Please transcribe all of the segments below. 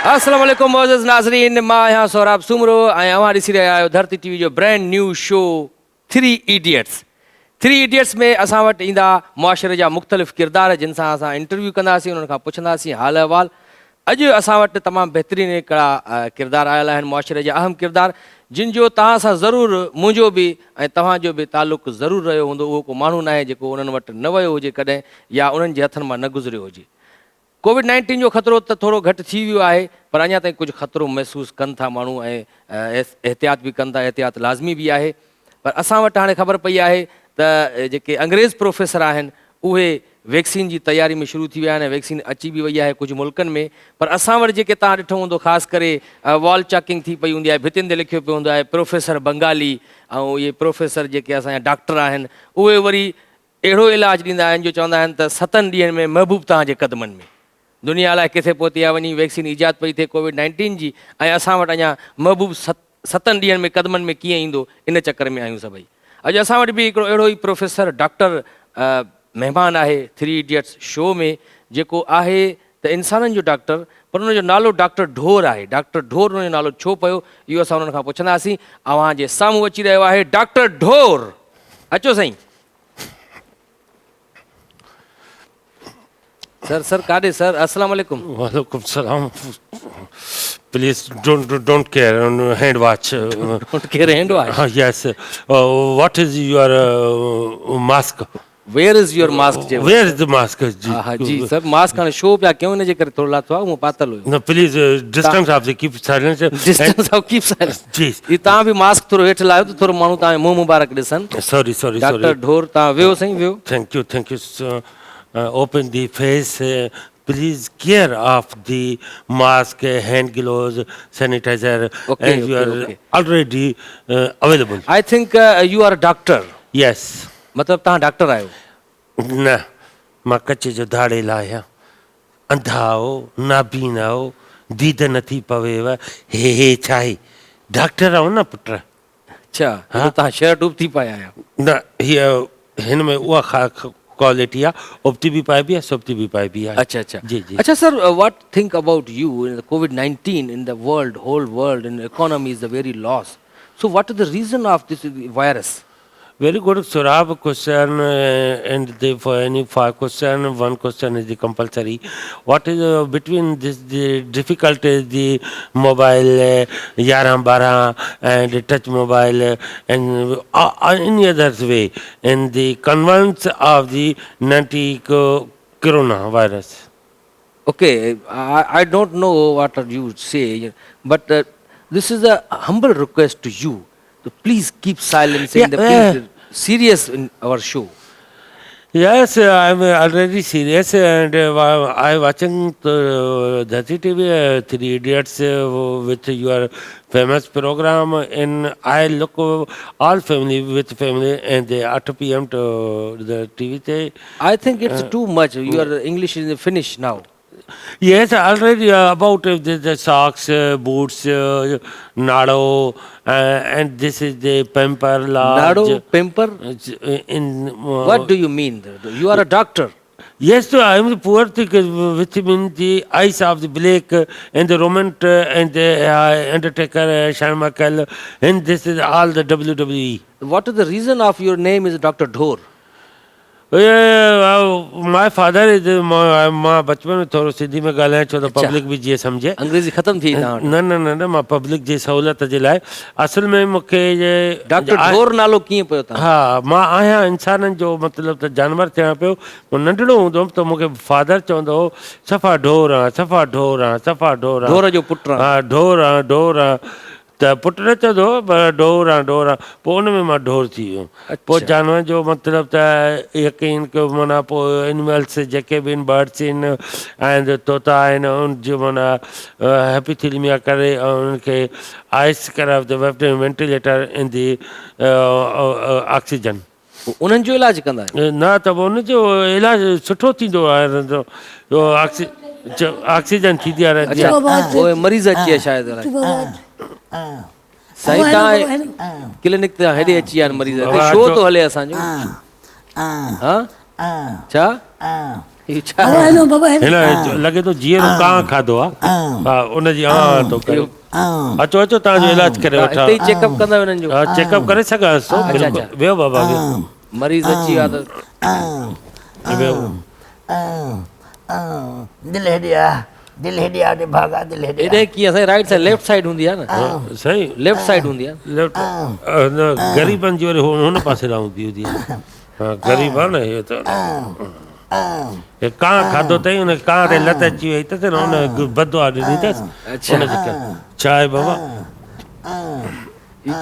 अस्सलाम वालेकुम मोअज़्ज़ज़ नाज़रीन, मां यहाँ सोहराब सुमरो ऐं अवां ॾिसी रहिया आहियो धरती टीवी जो brand new show 3 idiots. 3 idiots में असां वटि ईंदा मुआशरे जा मुख़्तलिफ़ किरदार जिन सां असां इंटरव्यू कंदासीं, उन्हनि खां पुछंदासीं हाल अहवाल। अॼु असां वटि तमामु बहितरीन हिकिड़ा किरदार आयल आहिनि, मुआशरे जा अहम किरदार जिन जो तव्हां सां ज़रूरु मुंहिंजो बि ऐं तव्हांजो बि तालुक़ु ज़रूरु रहियो हूंदो। उहो को माण्हू न आहे जेको उन्हनि वटि न वियो हुजे कॾहिं या उन्हनि जे हथनि मां न गुज़रियो हुजे। कोविड-19 जो ख़तरो त थोरो घटि थी वियो आहे, पर अञा ताईं कुझु ख़तरो महसूसु कनि था माण्हू ऐं एहतियात बि कनि था, एहतियात लाज़मी बि आहे। पर असां वटि हाणे ख़बर पई आहे त जेके अंग्रेज़ प्रोफेसर आहिनि उहे वैक्सीन जी तयारी में शुरू थी विया आहिनि ऐं वैक्सीन अची बि वई आहे कुझु मुल्कनि में। पर असां वटि जेके तव्हां ॾिठो हूंदो ख़ासि करे वॉल चॉकिंग थी पई हूंदी आहे, भितियुनि ते लिखियो पियो हूंदो आहे प्रोफेसर बंगाली, ऐं इहे प्रोफेसर जेके असांजा डॉक्टर आहिनि उहे वरी अहिड़ो इलाजु ॾींदा आहिनि जो चवंदा आहिनि त 7 ॾींहंनि में महबूब तव्हांजे क़दमनि में। दुनिया अलाए किथे पहुती आहे वञी, वैक्सीन ईजाद पई थिए कोविड-19 जी, ऐं असां वटि अञा महबूब 7 ॾींहंनि में क़दमनि में कीअं ईंदो, इन चकर में आहियूं सभई। अॼु असां वटि बि हिकिड़ो अहिड़ो ई प्रोफेसर डॉक्टर महिमान आहे 3 इडियट्स शो में, जेको आहे त इंसाननि जो डॉक्टर, पर उनजो नालो डॉक्टर ढोर आहे। डॉक्टर ढोर उनजो नालो छो पियो इहो असां उन्हनि खां पुछंदासीं। अव्हां जे साम्हूं अची रहियो आहे डॉक्टर ढोर। अचो साईं। सर काॾे सर? अस्सलाम वालेकुम। वालेकुम सलाम। Please don't care on hand watch. Don't care hand watch? Yes. What is your mask? Where is your mask? Where is the mask? हाँ जी सर, मास्क हाणे शो पिया कयूं इन जे करे थोरो लाथो आहे, मूं पातल हुयो। No, please distance of the keep silence. Distance of keep silence. जी। ये तव्हां बि मास्क थोरो हेठि लायो त थोरो माण्हू तव्हां मुंहुं मुबारक ॾिसनि। Sorry. डॉक्टर ढोर तव्हां वियो साईं, वियो। Thank you. Open the face. Please care of the mask, hand gloves, sanitizer, and you are already available. I think you are a doctor. Yes. मतलब तव्हां डॉक्टर आहियो? न, मां कच्चे जो धाड़े लाहियां, अंधा हो, नाबीना हो, दीद नथी पवेव, हे छा आहे? डॉक्टर आहियो न पुट। अच्छा, तव्हां शर्ट उबती पाया आहियो? न, हीअ हिन में उहा क्वालिटी आहे, उबती बि पाइबी आहे, सुबती बि पाइबी आहे। अच्छा जी। अच्छा sir, what think about you in the COVID-19 in the world, whole world, and the economy is a very loss. So what is the reason of this virus? Very good, Saurabh, question, and for any 5 questions, 1 question is the compulsory. What is between this the difficulty the mobile, 11-12 and touch mobile and any other way, and the conveyance of the coronavirus? Okay, I don't know what are you say, but this is a humble request to you. So please keep silence in the serious in our show. Yes, I'm already serious, and I'm watching the TV 3 Idiots with your famous program, and I look all family with family, and they 8 p.m. to the TV. I think it's too much. Your English is finished now. Yes, already about the socks, boots, Nado, and this is the Pamper large. Nado, Pamper? What do you mean? You are a doctor. Yes, so I am the poor thing with him in the eyes of the Blake and the Roman and the Undertaker, Shawn Michaels, and this is all the WWE. What is the reason of your name is Dr. Dhor? My father is मां बचपन में थोरो सिंधी में ॻाल्हायां छो त public बि जीअं सम्झे। अंग्रेजी ख़त्म थी न मां पब्लिक जी सहूलियत जे लाइ असल में मूंखे डॉक्टर ढोर नालो कीअं पियो तव्हां? हा, मां आहियां इंसाननि जो मतिलबु त जानवर थियां पियो। नंढड़ो हूंदो हुउमि त मूंखे फादर चवंदो हो सफ़ा ढोर आं। ढोर जो पुटु आं। हा, ढोर आं। त पुटु न चवंदो पर ढोर आं। पोइ उन में मां ढोर थी वियुमि। पोइ जानवर जो मतिलबु त यकीन कयो माना पोइ एनिमल्स जेके बि आहिनि, बर्ड्स आहिनि ऐं तोता आहिनि, उन जो माना हैपीथीलिया करे उनखे आइस कराए वेंटिलेटर इन दी ऑक्सीजन। उन्हनि जो इलाज कंदा आहियो? न त उनजो इलाजु सुठो थींदो आहे, ऑक्सीजन थींदी आहे। मरीज़ अची विया शायदि साईं, तव्हां क्लिनिक ते हेॾे अची विया आहिनि मरीज़। शो थो हले असांजो। छा इहो छा बाबा हेॾो बाबा हेॾो हिन लॻे थो जीअरो कां खाधो आहे हा उनजी तो करे अचो अचो तव्हांजो इलाज करे वठां हिते ई चेकअप कंदा हुननि जो हा चेकअप करे सघांसि थो बिल्कुलु वियो बाबा वियो मरीज़ अची वियो आहे त वियो दिल हेॾे आ दिल हेॾे आ ॾे भागा दिल हेॾे हेॾे कीअं साईं राइट साइड लेफ्ट साइड हूंदी आहे न सही लेफ्ट साइड हूंदी आहे लेफ्ट ग़रीबनि जी वरी हुन पासे रहंदी हूंदी आहे हा ग़रीब आहे न इहो त हे कां खाधो अथई हुन कां ते लत अची वई अथसि न हुन बदवा ॾिनी अथसि हुनजे करे छा आहे बाबा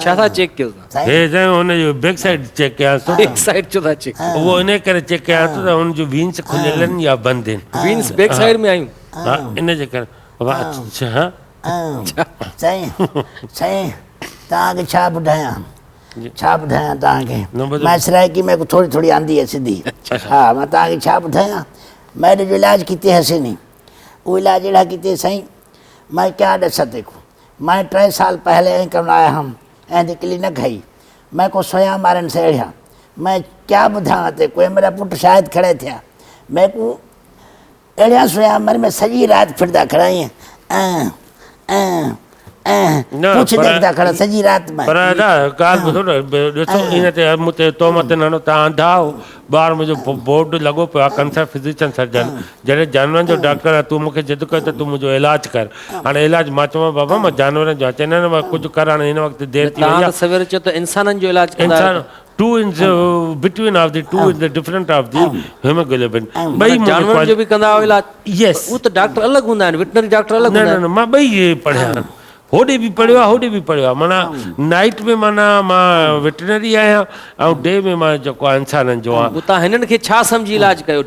छा था चेक कयो तव्हां हे साईं हुनजो बैक साइड चेक कयांसि थो बैक साइड छो था चेक उहो इन करे चेक कयांसि थो त हुनजो वीन्स खुलियल आहिनि या बंदि आहिनि वीन्स बैक साइड में आहियूं हा इनजे करे बाबा अच्छा हा साईं साईं तव्हांखे छा ॿुधायां छा ॿुधायां तव्हांखे मैं सराइकी में थोरी थोरी आंदी है सिधी हा मां तव्हांखे छा ॿुधायां मैं जो इलाज किते हसे नहीं वो इलाज अहिड़ा किते साईं मैं क्या ॾस देखो मैं 3 साल पहले यहीं करवाया हम ऐं क्लिनिक है मैं को सोया मारन से अड़िया मैं क्या ॿुधायां ते कोई मेरा पुट शायद खड़े थिया मैं को अड़िया सोया मर में सॼी राति फिरदा खड़ा ईअं कुछ देखदा खड़ा सॼी राति में पर दादा ॻाल्हि ॿुधो न ॾिसो इन ते मूंते तोहमत न हणो तव्हां अंधा आहियो ॿार मुंहिंजो बोर्ड लॻो पियो आहे कंसल्ट फिजिशियन सर्जन जॾहिं जानवरनि जो डॉक्टर आहे तूं मूंखे जिद कर त तूं मुंहिंजो इलाज कर हाणे इलाज मां चवां बाबा मां जानवरनि जो चवंदा आहिनि मां कुझु कर हाणे हिन वक़्तु देरि थी वई तव्हां आहे त सवेरे चयो त इंसाननि जो इलाज कंदा आहियो। इंसान two in between of the two in the different of the haemoglobin ॿई जानवरनि जो बि कंदा आहियो इलाज यस उहो त डॉक्टर अलॻि हूंदा आहिनि वेटनरी डॉक्टर अलॻि न हूंदा न आहिनि न मां ॿई पढ़िया आहिनि होॾे बि पढ़ियो आहे होॾे बि पढ़ियो आहे माना नाइट में माना मां वेटनरी आहियां ऐं डे में मां जेको आहे इंसाननि जो आहे पोइ तव्हां हिननि खे छा सम्झी इलाज कयो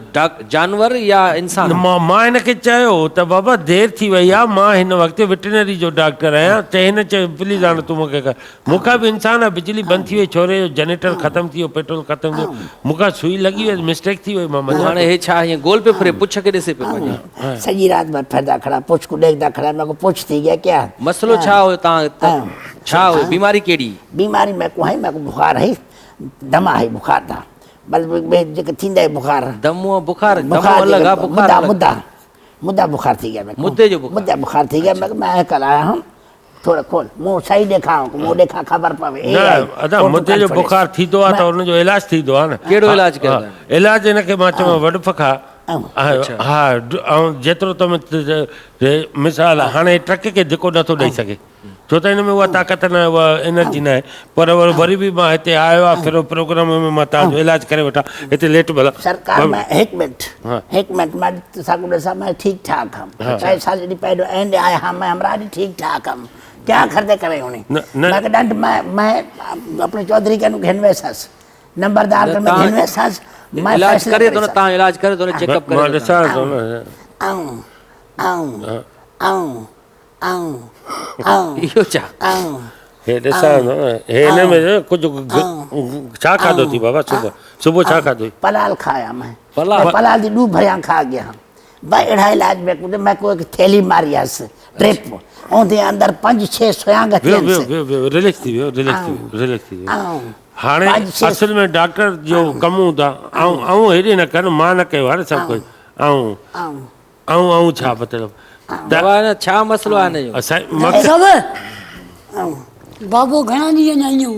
जानवर या इंसान मां हिनखे चयो त बाबा देरि थी वई आहे मां हिन वक़्तु वेटनरी जो डॉक्टर आहियां त हिन चयो प्लीज़ हाणे तूं मूंखे कर मूंखां बि इंसान आहे बिजली बंदि थी वई छोरे जो जनरेटर ख़तमु थी वियो पेट्रोल ख़तमु थी वियो मूंखां सुई लॻी वई मिस्टेक थी वई मां हाणे हे छा हीअं गोल पियो फिरे पुछ खे ॾिसे पियो वञे सॼी राति भर फिरदा खड़ा पुछ को देखदा खड़ा मैं को पुछ थी गया क्या मसलो छा हुयो तव्हां छा हुयो बीमारी कहिड़ी बीमारी में को है मैं को बुखार है दमा है बुखार था बस जेके थींदा है बुखार दमो बुखार दमो बुखार अलॻि आहे बुखार मुद्दा अलॻि। मुद्दा मुद्दा बुखार थी गया मैं मुद्दे जो बुखार। मुद्दा बुखार थी गया मैं कल आया हूं थोड़ा खोल मुंह सही देखा मुंह देखा खबर पवे न अदा मुद्दे जो बुखार थींदो आहे त हुनजो इलाज थींदो आहे न कहिड़ो इलाज कयो तव्हां? इलाज हिनखे मां चवां वॾ फखा हा ऐं जेतिरो त मिसाल हाणे ट्रक खे धिको नथो ॾेई सघे छो त हिन में उहा ताक़त न आहे उहा एनर्जी न आहे पर वरी बि मां हिते आयो आहे फिर प्रोग्राम में मां तव्हांजो इलाज करे वठां हिते लेट भला सरकार में एक मिनट मैं साकू ॾिसां मैं ठीक ठाक हम 6 साल जॾहिं पहिरियों एंड आया हम मैं हमरा ठीक ठाक हम क्या खर्चे करे उन्हें मैं डंड मैं अपने चौधरी के घिन वैसास नंबरदार के घिन वैसास मैं इलाज करे तो न तव्हां इलाज करे तो न चेकअप मां करे ॾिसां थो न आऊं आऊं आऊं आऊं आऊं इहो छा हे ॾिसां थो न हे हिन में कुझु छा खाधो थी बाबा सुबुह छा खाधो पलाल खाया मैं पलाल? पलाल दी डूब भरिया खा गया भाई अढ़ाई इलाज में कुछ मैं कोई थैली मारी हस ट्रिप ओंदे अंदर 5-6 सोयांग थियन रिलैक्स थी वियो हाणे असल में डॉक्टर जो कमु हूंदा ऐं हेॾे न कर मां न कयो हाणे सभु कुझु ऐं छा मतिलबु दवा न छा मसलो आहे हिन जो असां बाबो घणा ॾींहं आहियूं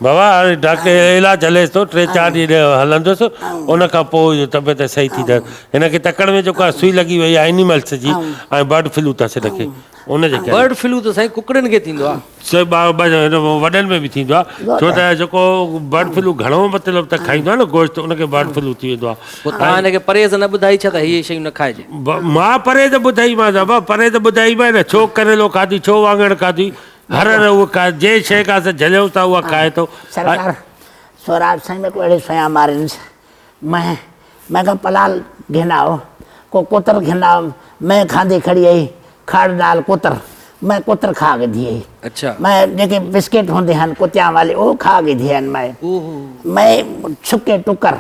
बाबा हाणे डॉक्टर इलाज हलेसि थो 3-4 ॾींहं हलंदुसि उन खां पोइ तबियत सही थींदसि हिनखे तकड़ में जेको आहे सुई लॻी वई आहे एनिमल्स जी ऐं बर्ड फ्लू अथसि हिनखे उनजे करे बर्ड फ्लू त साईं कुकड़नि खे थींदो आहे वॾनि में बि थींदो आहे छो त जेको बर्ड फ्लू घणो मतिलबु त खाईंदो आहे न गोश्त उनखे बर्ड फ्लू थी वेंदो आहे पोइ तव्हां हिनखे परहेज़ न ॿुधाई छा त हीअ शयूं न खाइजे मां परहेज़ ॿुधाईमांसि बाबा परहेज़ ॿुधाईमांइ न छो करेलो खाधी छो वाङण खाधी हर उहो खाए जे शइ खां झलियो था उहा खाए थो सरकार स्वराज साईं में को अड़े सोया मारन मैं का पलाल घिनाओ को कोतर घिनाओ मैं खांदी खड़ी आई खाड़ डाल कोतर मैं कोतर खा के दिए अच्छा मैं जेके बिस्किट होंदे हन कुत्तियां वाले वो खा के दिए हन मैं छुके टुकर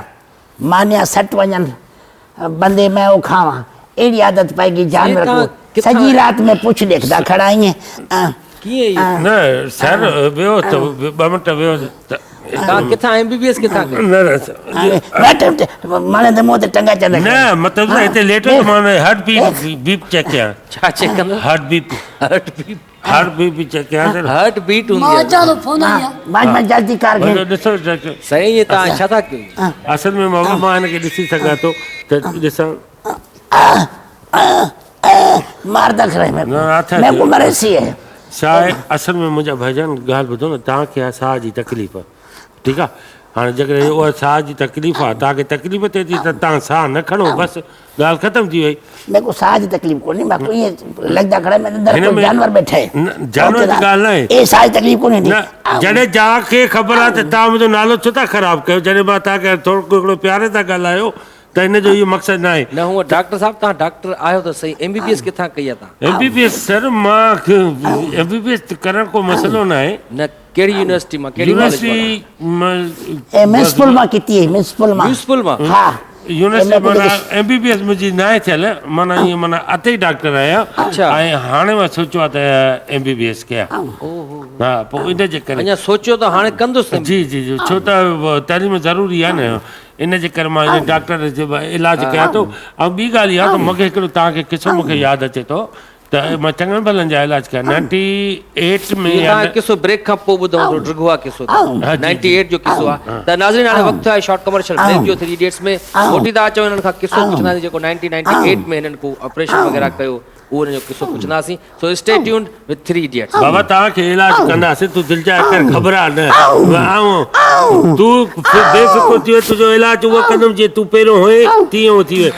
मानिया सट वजन बंदे मैं वो खावा एड़ी आदत पाएगी जानवर को सजी रात में पुछ देखदा खड़ा ही न सर वियो त 2 मिंट वियो तव्हां किथां MBBS किथां कयो? माने त मूं ते टंगा चंदा न मतिलबु हिते लेटो त मां हार्ट बीट चेक कयां छा चेक कंदो? हार्ट बीट चेक कयां हार्ट बीट मां हूंदी अचां थो फोन आई आहे मां जल्दी कार खे ॾिसो डॉक्टर सही ये तव्हां छा था कयो? असल में मां हिनखे ॾिसी सघां थो त ॾिसां मारदा खड़े मैं न अच्छा मैं को मरेसी है छा आहे असल में मुंहिंजा भाईजान ॻाल्हि ॿुधो न तव्हांखे आहे साह जी तकलीफ़ ठीकु आहे हाणे जेकॾहिं उहा साह जी तकलीफ़ आहे तव्हांखे तकलीफ़ थिए थी त तव्हां साह न खणो बसि ॻाल्हि ख़तमु थी वई मेरे को साह जी तकलीफ को नहीं मैं को ये लगदा खड़ा मैं अंदर हिन कोई में जानवर बैठे है जानवर जी ॻाल्हि न आहे ए साह जी तकलीफ को नहीं न जॾहिं तव्हांखे ख़बर आहे त तव्हां मुंहिंजो नालो छो था ख़राबु कयो जॾहिं मां तव्हांखे थोरो हिकिड़ो प्यारे सां ॻाल्हायो त हिन जो इहो मक़सदु न आहे न हूअं डॉक्टर साहब तव्हां डॉक्टर आहियो त सही MBBS किथां कई आहे तव्हां? MBBS सर मां MBBS करणु को मसइलो न आहे न कहिड़ी यूनिवर्सिटी मां कहिड़ी यूनिवर्सिटी ए म्युनिसिपल मां किती है म्युनिसिपल मां म्यूनिसिपल मां? हां यूनिवर्सिटी माना MBBS मुंहिंजी न आहे थियल माना ईअं माना अते ई डॉक्टर आहियां अच्छा। ऐं हाणे मां सोचियो आहे त MBBS कयां हा पोइ इन जे करे अञा सोचियो त हाणे कंदुसि जी जी जी छो त तइलीम ज़रूरी आहे न इन जे करे मां डॉक्टर जो इलाजु कयां थो ऐं ॿी ॻाल्हि इहा त मूंखे हिकिड़ो तव्हांखे किसो मूंखे यादि अचे थो त मां चङनि भलनि जा इलाज कया 98 में तव्हां किसो ब्रेक खां पोइ ॿुधूं थो ड्रिगो आहे किसो 98 जो किसो आहे त नाज़रीन हाणे वक़्तु आहे शॉर्ट कमर्शियल ब्रेक जो 3 इडियट्स में मोटी था अचो हिननि खां किसो पुछंदासीं जेको 1998 में हिननि को ऑपरेशन वग़ैरह कयो उहो हिन जो किसो पुछंदासीं सो स्टे ट्यून्ड विद 3 इडियट्स बाबा तव्हांखे इलाजु कंदासीं तूं दिलि जा कर घबरा न तूं बेफ़िक्र थी वञ तुंहिंजो इलाजु उहो कंदुमि जीअं तूं पहिरियों हुए तीअं उहो थी वञे